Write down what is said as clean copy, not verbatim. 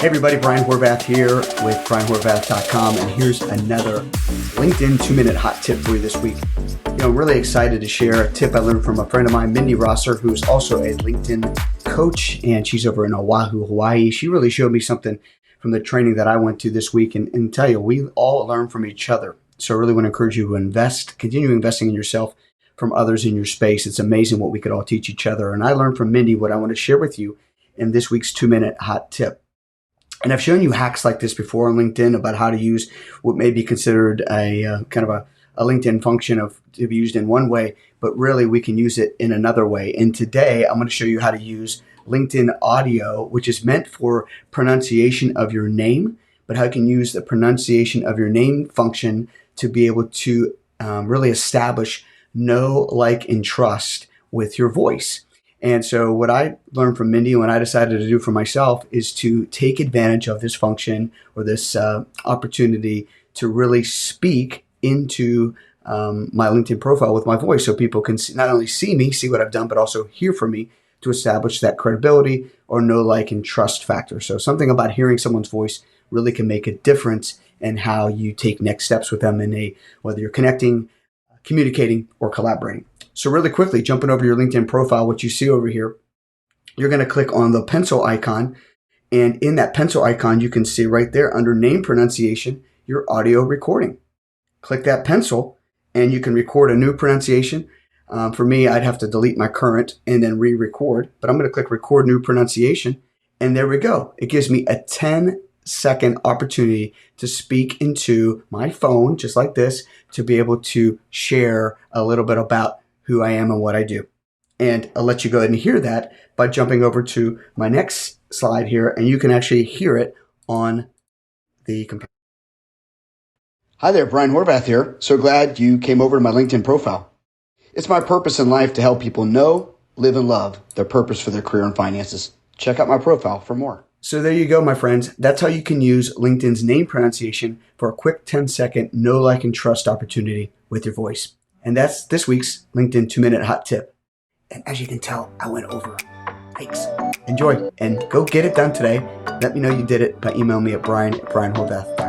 Hey everybody, Brian Horvath here with brianhorvath.com, and here's another LinkedIn 2-minute hot tip for you this week. I'm really excited to share a tip I learned from a friend of mine, Mindy Rosser, who's also a LinkedIn coach, and she's over in Oahu, Hawaii. She really showed me something from the training that I went to this week, and tell you, we all learn from each other. So I really want to encourage you to continue investing in yourself from others in your space. It's amazing what we could all teach each other. And I learned from Mindy what I want to share with you in this week's 2-minute hot tip. And I've shown you hacks like this before on LinkedIn about how to use what may be considered a kind of a LinkedIn function to be used in one way, but really we can use it in another way. And today I'm going to show you how to use LinkedIn audio, which is meant for pronunciation of your name, but how you can use the pronunciation of your name function to be able to really establish know, like, and trust with your voice. And so what I learned from Mindy and what I decided to do for myself is to take advantage of this function or this opportunity to really speak into my LinkedIn profile with my voice, so people can not only see me, see what I've done, but also hear from me to establish that credibility or know, like, and trust factor. So something about hearing someone's voice really can make a difference in how you take next steps with them whether you're connecting, communicating, or collaborating. So really quickly, jumping over your LinkedIn profile, what you see over here, you're going to click on the pencil icon. And in that pencil icon, you can see right there under name pronunciation, your audio recording. Click that pencil and you can record a new pronunciation. For me, I'd have to delete my current and then re-record, but I'm going to click record new pronunciation. And there we go. It gives me a 10-second opportunity to speak into my phone, just like this, to be able to share a little bit about who I am and what I do. And I'll let you go ahead and hear that by jumping over to my next slide here, and you can actually hear it on the computer. Hi there, Brian Horvath here. So glad you came over to my LinkedIn profile. It's my purpose in life to help people know, live, and love their purpose for their career and finances. Check out my profile for more. So there you go, my friends. That's how you can use LinkedIn's name pronunciation for a quick 10-second know, like, and trust opportunity with your voice. And that's this week's LinkedIn 2-minute hot tip. And as you can tell, I went over. Thanks. Enjoy and go get it done today. Let me know you did it by emailing me at brian@brianhorvath.com.